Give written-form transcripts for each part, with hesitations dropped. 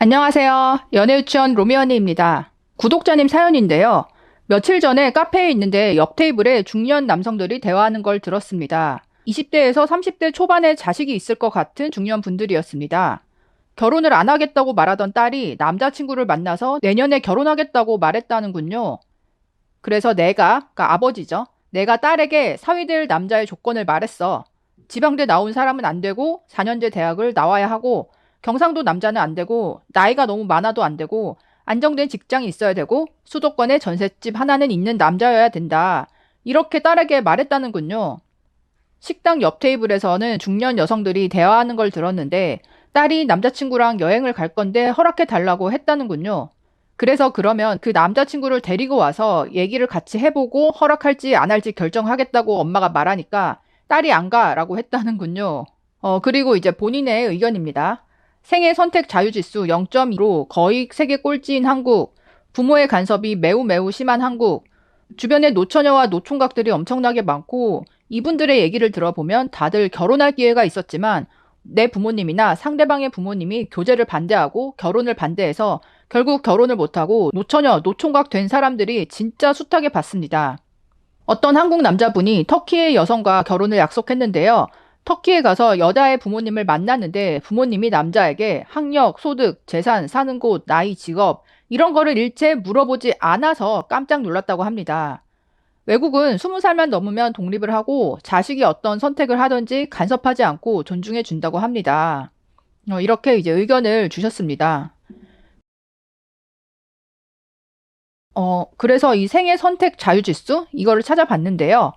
안녕하세요. 연애유치원 로미언니입니다. 구독자님 사연인데요. 며칠 전에 카페에 있는데 옆 테이블에 중년 남성들이 대화하는 걸 들었습니다. 20대에서 30대 초반에 자식이 있을 것 같은 중년 분들이었습니다. 결혼을 안 하겠다고 말하던 딸이 남자친구를 만나서 내년에 결혼하겠다고 말했다는군요. 그래서 그러니까 아버지죠. 내가 딸에게 사위될 남자의 조건을 말했어. 지방대 나온 사람은 안 되고 4년제 대학을 나와야 하고 경상도 남자는 안 되고 나이가 너무 많아도 안 되고 안정된 직장이 있어야 되고 수도권에 전셋집 하나는 있는 남자여야 된다. 이렇게 딸에게 말했다는군요. 식당 옆 테이블에서는 중년 여성들이 대화하는 걸 들었는데 딸이 남자친구랑 여행을 갈 건데 허락해 달라고 했다는군요. 그래서 그러면 그 남자친구를 데리고 와서 얘기를 같이 해보고 허락할지 안 할지 결정하겠다고 엄마가 말하니까 딸이 안 가라고 했다는군요. 그리고 이제 본인의 의견입니다. 생애 선택 자유지수 0.2로 거의 세계 꼴찌인 한국, 부모의 간섭이 매우 매우 심한 한국, 주변에 노처녀와 노총각들이 엄청나게 많고 이분들의 얘기를 들어보면 다들 결혼할 기회가 있었지만 내 부모님이나 상대방의 부모님이 교제를 반대하고 결혼을 반대해서 결국 결혼을 못하고 노처녀, 노총각 된 사람들이 진짜 숱하게 봤습니다. 어떤 한국 남자분이 터키의 여성과 결혼을 약속했는데요. 터키에 가서 여자의 부모님을 만났는데 부모님이 남자에게 학력, 소득, 재산, 사는 곳, 나이, 직업 이런 거를 일체 물어보지 않아서 깜짝 놀랐다고 합니다. 외국은 20살만 넘으면 독립을 하고 자식이 어떤 선택을 하든지 간섭하지 않고 존중해 준다고 합니다. 이렇게 이제 의견을 주셨습니다. 그래서 이 생애 선택 자유지수 이거를 찾아봤는데요.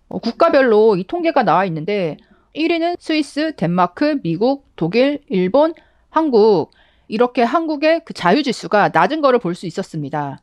국가별로 이 통계가 나와 있는데 1위는 스위스, 덴마크, 미국, 독일, 일본, 한국 이렇게 한국의 그 자유지수가 낮은 거를 볼 수 있었습니다.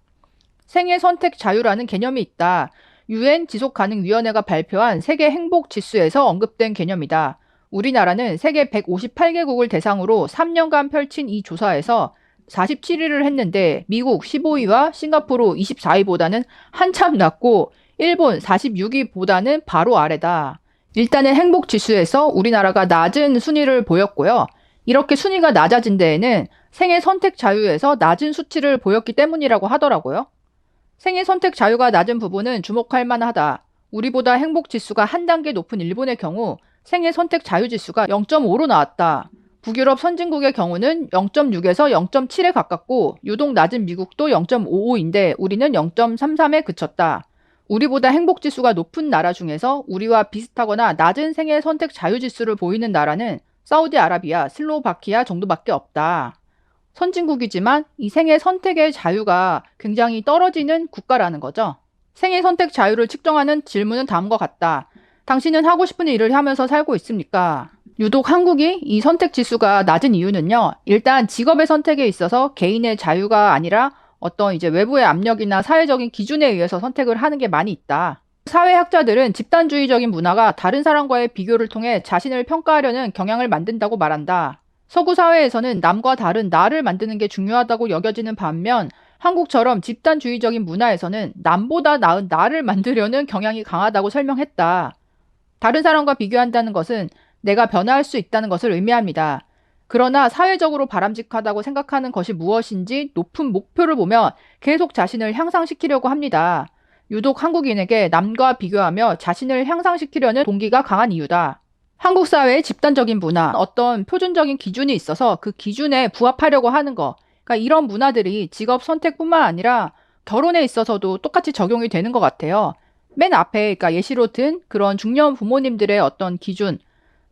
생애 선택 자유라는 개념이 있다. UN 지속가능위원회가 발표한 세계 행복지수에서 언급된 개념이다. 우리나라는 세계 158개국을 대상으로 3년간 펼친 이 조사에서 47위를 했는데 미국 15위와 싱가포르 24위보다는 한참 낮고 일본 46위보다는 바로 아래다. 일단은 행복지수에서 우리나라가 낮은 순위를 보였고요. 이렇게 순위가 낮아진 데에는 생애 선택 자유에서 낮은 수치를 보였기 때문이라고 하더라고요. 생애 선택 자유가 낮은 부분은 주목할 만하다. 우리보다 행복지수가 한 단계 높은 일본의 경우 생애 선택 자유지수가 0.5로 나왔다. 북유럽 선진국의 경우는 0.6에서 0.7에 가깝고 유독 낮은 미국도 0.55인데 우리는 0.33에 그쳤다. 우리보다 행복지수가 높은 나라 중에서 우리와 비슷하거나 낮은 생애 선택 자유지수를 보이는 나라는 사우디아라비아, 슬로바키아 정도밖에 없다. 선진국이지만 이 생애 선택의 자유가 굉장히 떨어지는 국가라는 거죠. 생애 선택 자유를 측정하는 질문은 다음과 같다. 당신은 하고 싶은 일을 하면서 살고 있습니까? 유독 한국이 이 선택 지수가 낮은 이유는요. 일단 직업의 선택에 있어서 개인의 자유가 아니라 어떤 이제 외부의 압력이나 사회적인 기준에 의해서 선택을 하는 게 많이 있다. 사회학자들은 집단주의적인 문화가 다른 사람과의 비교를 통해 자신을 평가하려는 경향을 만든다고 말한다. 서구 사회에서는 남과 다른 나를 만드는 게 중요하다고 여겨지는 반면 한국처럼 집단주의적인 문화에서는 남보다 나은 나를 만들려는 경향이 강하다고 설명했다. 다른 사람과 비교한다는 것은 내가 변화할 수 있다는 것을 의미합니다. 그러나 사회적으로 바람직하다고 생각하는 것이 무엇인지 높은 목표를 보며 계속 자신을 향상시키려고 합니다. 유독 한국인에게 남과 비교하며 자신을 향상시키려는 동기가 강한 이유다. 한국 사회의 집단적인 문화, 어떤 표준적인 기준이 있어서 그 기준에 부합하려고 하는 거. 그러니까 이런 문화들이 직업 선택뿐만 아니라 결혼에 있어서도 똑같이 적용이 되는 것 같아요. 맨 앞에 그러니까 예시로 든 그런 중년 부모님들의 어떤 기준.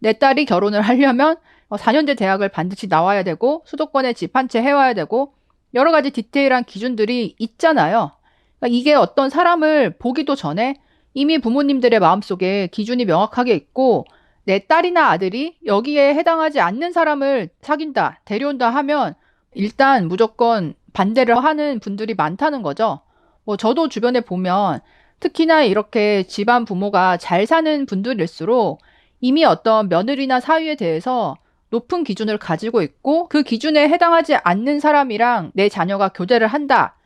내 딸이 결혼을 하려면 4년제 대학을 반드시 나와야 되고 수도권에 집 한 채 해와야 되고 여러 가지 디테일한 기준들이 있잖아요. 그러니까 이게 어떤 사람을 보기도 전에 이미 부모님들의 마음속에 기준이 명확하게 있고 내 딸이나 아들이 여기에 해당하지 않는 사람을 사귄다, 데려온다 하면 일단 무조건 반대를 하는 분들이 많다는 거죠. 저도 주변에 보면 특히나 이렇게 집안 부모가 잘 사는 분들일수록 이미 어떤 며느리나 사위에 대해서 높은 기준을 가지고 있고 그 기준에 해당하지 않는 사람이랑 내 자녀가 교제를 한다.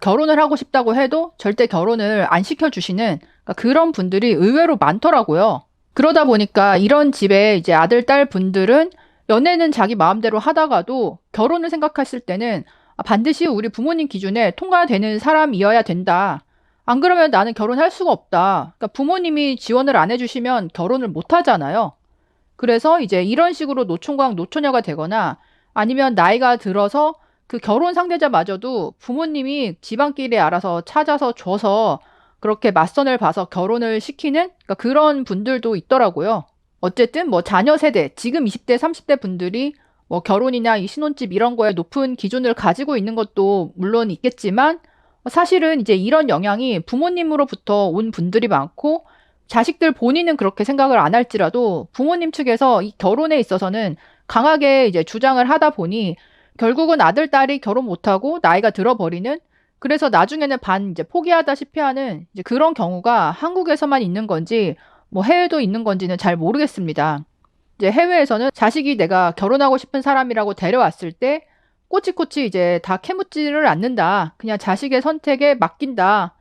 결혼을 하고 싶다고 해도 절대 결혼을 안 시켜주시는 그런 분들이 의외로 많더라고요. 그러다 보니까 이런 집에 이제 아들, 딸 분들은 연애는 자기 마음대로 하다가도 결혼을 생각했을 때는 반드시 우리 부모님 기준에 통과되는 사람이어야 된다. 안 그러면 나는 결혼할 수가 없다. 그러니까 부모님이 지원을 안 해주시면 결혼을 못 하잖아요. 그래서 이제 이런 식으로 노총각, 노처녀가 되거나 아니면 나이가 들어서 그 결혼 상대자마저도 부모님이 집안끼리 알아서 찾아서 줘서 그렇게 맞선을 봐서 결혼을 시키는 그러니까 그런 분들도 있더라고요. 어쨌든 뭐 자녀 세대, 지금 20대, 30대 분들이 뭐 결혼이나 이 신혼집 이런 거에 높은 기준을 가지고 있는 것도 물론 있겠지만 사실은 이제 이런 영향이 부모님으로부터 온 분들이 많고 자식들 본인은 그렇게 생각을 안 할지라도 부모님 측에서 이 결혼에 있어서는 강하게 이제 주장을 하다 보니 결국은 아들, 딸이 결혼 못하고 나이가 들어버리는 그래서 나중에는 반 이제 포기하다시피 하는 이제 그런 경우가 한국에서만 있는 건지 뭐 해외도 있는 건지는 잘 모르겠습니다. 이제 해외에서는 자식이 내가 결혼하고 싶은 사람이라고 데려왔을 때 꼬치꼬치 이제 다 캐묻지를 않는다. 그냥 자식의 선택에 맡긴다.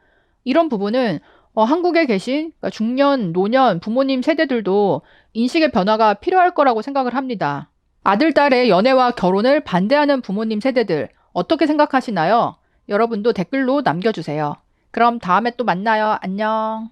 이런 부분은 한국에 계신 그러니까 중년, 노년 부모님 세대들도 인식의 변화가 필요할 거라고 생각을 합니다. 아들, 딸의 연애와 결혼을 반대하는 부모님 세대들 어떻게 생각하시나요? 여러분도 댓글로 남겨주세요. 그럼 다음에 또 만나요. 안녕.